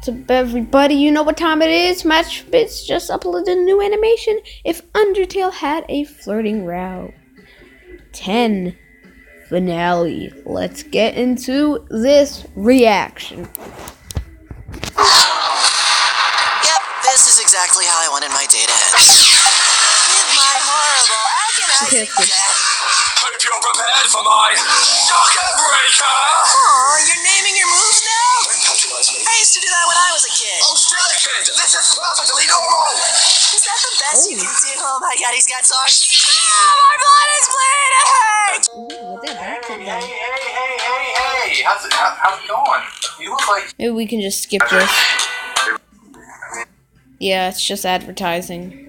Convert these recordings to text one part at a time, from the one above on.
to everybody, you know what time it is. Matchbits just uploaded a new animation. If Undertale had a flirting route. 10 finale. Let's get into this reaction. Yep, this is exactly how I wanted my day to end. With my horrible, agonizing death. Hope you're prepared for my sucker breaker! Aw, you're naming your moves now? Don't patronize me. I used to do that when I was a kid. I'm still a kid! This is perfectly normal! Is that the best you can do? Oh my god, he's got sauce. My blood is bleeding! What that accent Hey, does. hey! How's it going? You look like... Maybe we can just skip this. Yeah, it's just advertising.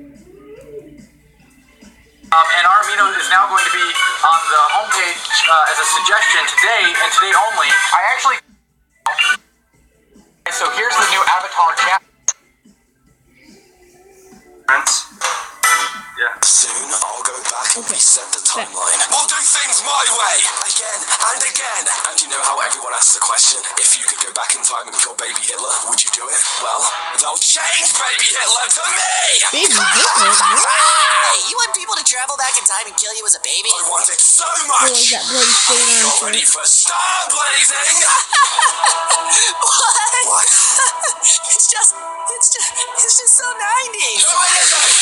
And Armino is now going to be on the homepage as a suggestion today, and today only. I actually... So here's the new avatar chat. Yeah. Soon I'll go back and reset the timeline. We'll do things my way! Again and again! And you know how everyone asks the question, if you could go back in time and kill baby Hitler, would you do it? Well, they'll change baby Hitler to me! Baby Hitler? Hey, you want people to travel back in time and kill you as a baby? I want it so much! That bloody stain on You're his ready shirt. for star blazing? What? It's just so 90s. No, it isn't!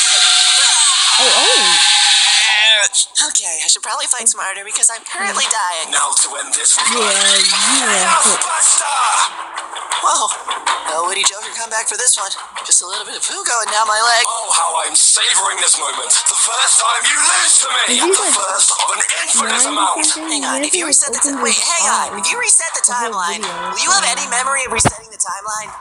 Okay, I should probably fight smarter because I'm currently dying. Now to end this Yeah, Buster! Whoa. Oh, Woody Joker, come back for this one. Just a little bit of poo going down my leg. Oh, how I'm savoring this moment. The first time you lose to me. Is he The like first of an infinite amount. Hang on, if you reset the if you reset the timeline, will you have any memory of resetting the timeline?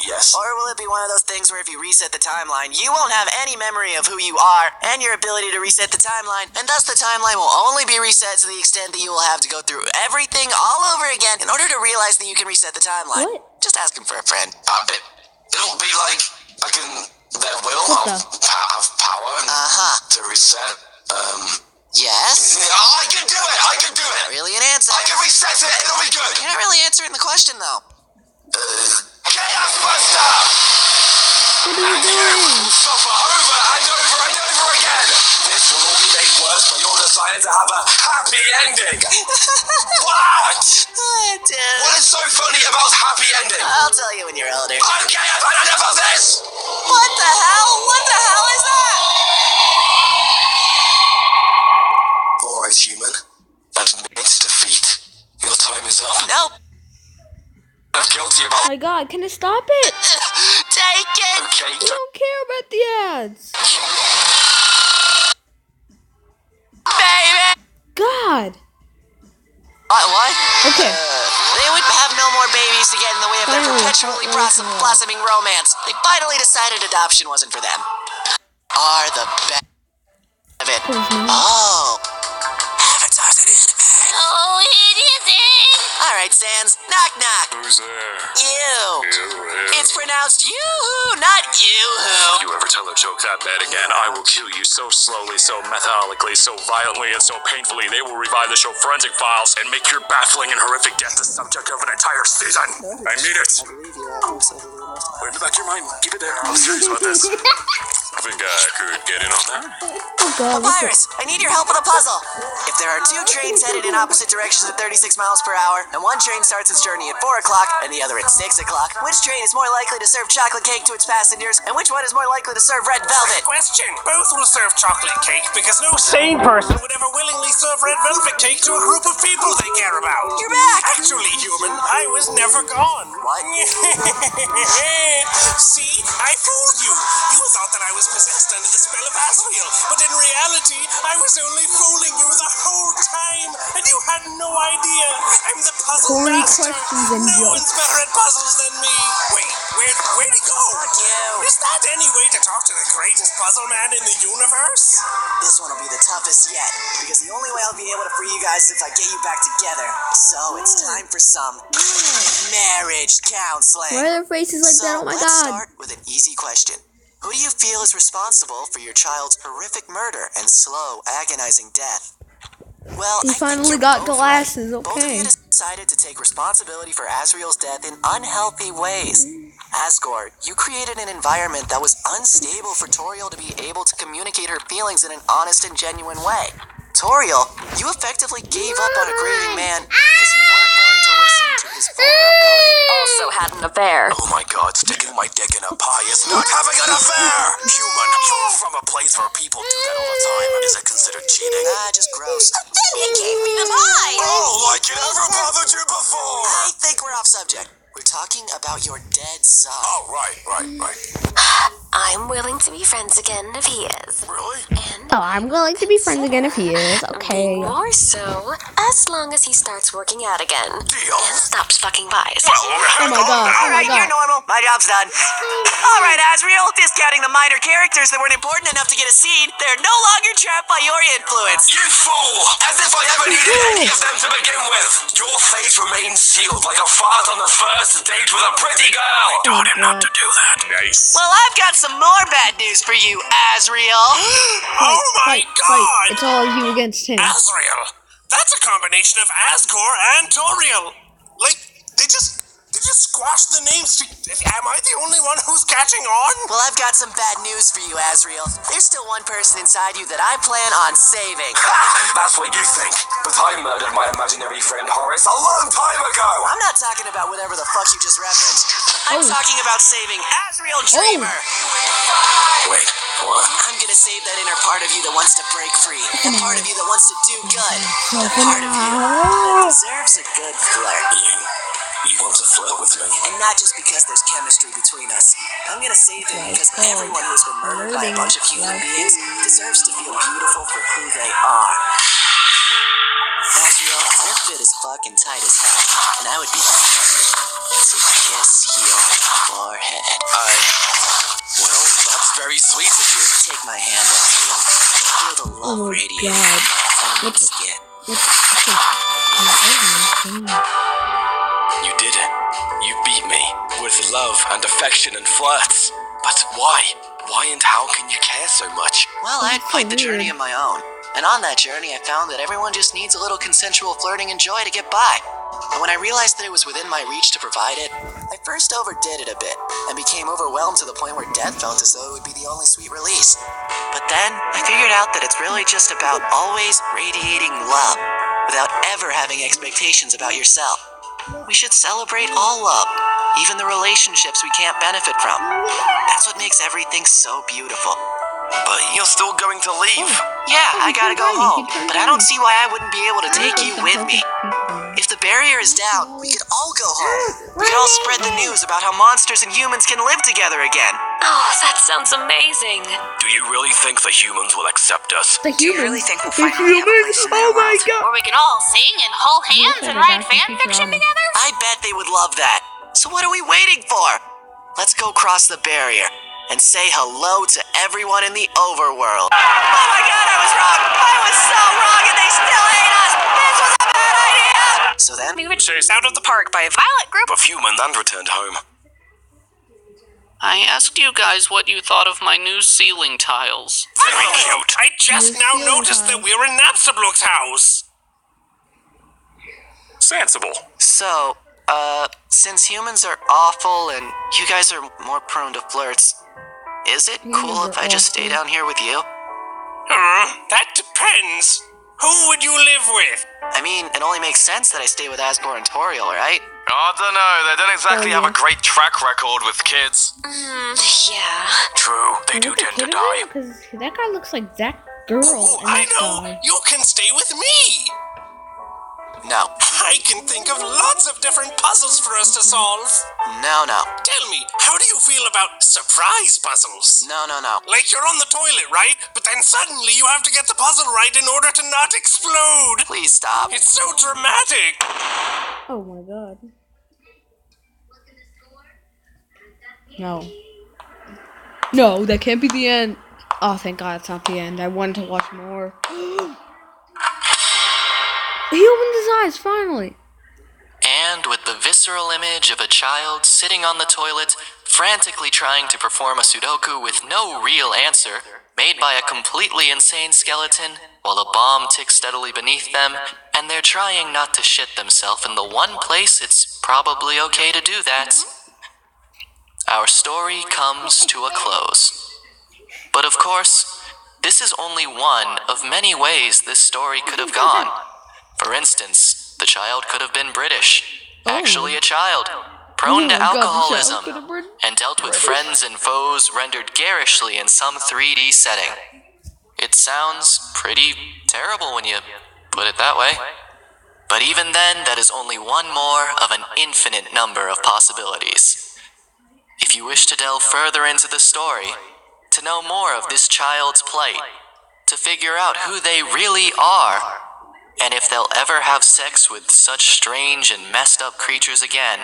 Yes. Or will it be one of those things where if you reset the timeline, you won't have any memory of who you are and your ability to reset the timeline, and thus the timeline will only be reset to the extent that you will have to go through everything all over again in order to realize that you can reset the timeline. What? Just ask him for a friend. It'll be like I can. That will What have power to reset. Yes? I can do it. I can do it. Not really an answer. I can reset it. It'll be good. You're not really answering the question, though. Chaos Buster. What are you You doing? will suffer over and over and over again. This will all be made worse by your desire to have a happy ending. What? Dude. What is so funny about happy ending? I'll tell you when you're older. Okay, I've had enough of this. What the hell? What the hell is that? Alright, human. Admit defeat. Your time is up. Nope. I'm guilty about. Oh my god, can I stop it? Take it. Okay, I don't care about the ads. Baby. God. What? Okay. They would have no more babies to get in the way of their Finally, perpetually finally. blossoming romance. They finally decided adoption wasn't for them. Are the best of it. Oh. Avatars it is. Oh, it isn't! Alright, Sans. Knock knock. Who's there? You. You. It's pronounced you-hoo, not you-hoo. You ever tell a joke that bad again, I will kill you so slowly, so methodically, so violently, and so painfully, they will revive the show Forensic Files and make your baffling and horrific death the subject of an entire season. I mean it. Wait in the back of your mind. Keep it there. I'm serious about this. I think I could get in on that. Oh god, what's Papyrus, I need your help with a puzzle. If there are two trains headed in opposite directions at 36 miles per hour, and one train starts its journey at 4 o'clock and the other at 6 o'clock, which train is more likely to serve chocolate cake to its passengers, and which one is more likely to serve red velvet? Question. Both will serve chocolate cake because no sane person would ever willingly serve red velvet cake to a group of people they care about. You're back! Actually, human, I was never gone. What? See, I fooled you. You thought that I was possessed under the spell of Asriel, but in reality, I was only fooling you the whole time, and you had no idea. I'm the puzzle Corny master. questions and No jokes. one's better at puzzles than me. Wait, where'd he go? Fuck you. Is that any way to talk to the greatest puzzle man in the universe? This one will be the toughest yet, because the only way I'll be able to free you guys is if I get you back together. So it's time for some marriage counseling. Why are their faces like that? Oh my let's god. start with an easy question. Who do you feel is responsible for your child's horrific murder and slow, agonizing death? Well, He I think finally you're got both glasses, right. Both of okay. you decided to take responsibility for Asriel's death in unhealthy ways. Asgore, you created an environment that was unstable for Toriel to be able to communicate her feelings in an honest and genuine way. Toriel, you effectively gave up on a grieving man because you weren't willing to listen to his vulnerability. Also had an affair. Oh my god, sticking my dick in a pie is not having an affair! Human, you're from a place where people do that all the time. Is it considered cheating? Just gross. He gave me the pie! Oh, like it ever bothered you before! I think we're off subject. We're talking about your dead son. Oh, right. I'm willing to be friends again if he is. Really? And Oh, I'm willing to be friends again if he is. Okay. more so, as long as he starts working out again. Deal. And stops fucking pies. Well, Oh hang my on god. now. Oh my Alright, you're god. normal. My job's done. Alright, Asriel, discounting the minor characters that weren't important enough to get a scene, they're no longer trapped by your influence. You fool! As if I ever needed any of them to begin with! Your fate remains sealed like a fart on the first date with a pretty girl! Taught him not to do that. Nice. Well, I've got some more bad news for you, Asriel. Oh my god! It's all you against him. Asriel! That's a combination of Asgore and Toriel. Like, they just squashed the names. Am I the only one who's catching on? Well, I've got some bad news for you, Asriel. There's still one person inside you that I plan on saving. Ha! That's what you think. But I murdered my imaginary friend Horace a long time ago! I'm not talking about whatever the fuck you just referenced. I'm talking about saving Asriel Dreamer. Wait, what? I'm gonna save that inner part of you that wants to break free. The part of you that wants to do good. The part of you that deserves a good flirt. You want to flirt with me? And not just because there's chemistry between us. I'm gonna save him because everyone who's been murdered by a bunch of human beings deserves to feel beautiful for who they are. Asriel, your fit is fucking tight as hell, and I would be honored to kiss your forehead. Well, that's very sweet of you. Take my hand, Asriel. Feel the love radiating God. from my skin. You did it. You beat me. With love and affection and flirts. But why? Why and how can you care so much? Well, I had quite the journey of my own. And on that journey, I found that everyone just needs a little consensual flirting and joy to get by. And when I realized that it was within my reach to provide it, I first overdid it a bit, and became overwhelmed to the point where death felt as though it would be the only sweet release. But then, I figured out that it's really just about always radiating love, without ever having expectations about yourself. We should celebrate all love, even the relationships we can't benefit from. That's what makes everything so beautiful. But you're still going to leave. Yeah, I gotta go home, but I don't see why I wouldn't be able to take you with me. If the barrier is down, we could all go home. We could all spread the news about how monsters and humans can live together again. Oh, that sounds amazing. Do you really think the humans will accept us? The Do you really humans. think we'll The finally have a humans. place in their Oh my world? god. Or we can all sing and hold hands and write fan fiction together? I bet they would love that. So what are we waiting for? Let's go cross the barrier and say hello to everyone in the overworld. Oh my god, I was wrong! I was so wrong and they still hate us! This was a bad idea! So then, We were chased out of the park by a violent group Of humans and returned home. I asked you guys what you thought of my new ceiling tiles. Very cute. I just You now feel noticed that. that we're in Napstablook's house. Sensible. so, since humans are awful and you guys are more prone to flirts, is it cool if I just stay down here with you? That depends. Who would you live with? I mean, it only makes sense that I stay with Asgore and Toriel, right? I don't know. They don't exactly have a great track record with kids. Yeah. True, they do tend to die. Because that guy looks like that girl. Oh, in I that know. guy. You can stay with me. No. I can think of lots of different puzzles for us to solve. No. Tell me, how do you feel about surprise puzzles? No. Like you're on the toilet, right? But then suddenly you have to get the puzzle right in order to not explode. Please stop. It's so dramatic. Oh my god. No. No, that can't be the end. Oh, thank god it's not the end. I wanted to watch more. He opened his eyes, finally. And with the visceral image of a child sitting on the toilet, frantically trying to perform a Sudoku with no real answer, made by a completely insane skeleton, while a bomb ticks steadily beneath them, and they're trying not to shit themselves in the one place it's probably okay to do that. Our story comes to a close. But of course, this is only one of many ways this story could have gone. For instance, the child could have been British, actually a child, prone to alcoholism, and dealt with friends and foes rendered garishly in some 3D setting. It sounds pretty terrible when you put it that way. But even then, that is only one more of an infinite number of possibilities. If you wish to delve further into the story, to know more of this child's plight, to figure out who they really are, and if they'll ever have sex with such strange and messed up creatures again,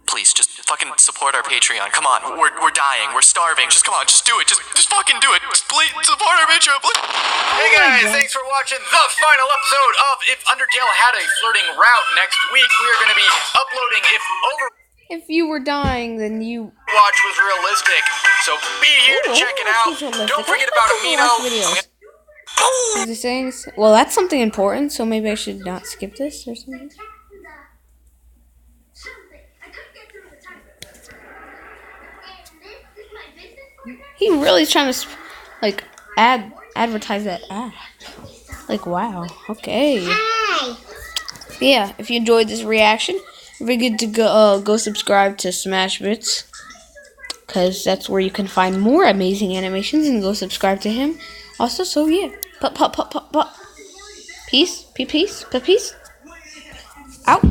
please just fucking support our Patreon. Come on, we're dying, we're starving. Just come on, just do it. Just fucking do it. Just please support our Patreon, please. Hey guys, thanks for watching the final episode of If Undertale Had a Flirting Route. Next week we are going to be uploading If you were dying, then you... Overwatch was realistic, so be here to check it out. Don't forget about Amino. Is he saying? Well, that's something important, so maybe I should not skip this or something. He really is trying to, like, advertise that ad. Like, wow. Okay. Yeah, if you enjoyed this reaction, don't forget to go subscribe to Smash Bits, because that's where you can find more amazing animations, and go subscribe to him. Also, so yeah. Peace. Peace. Out.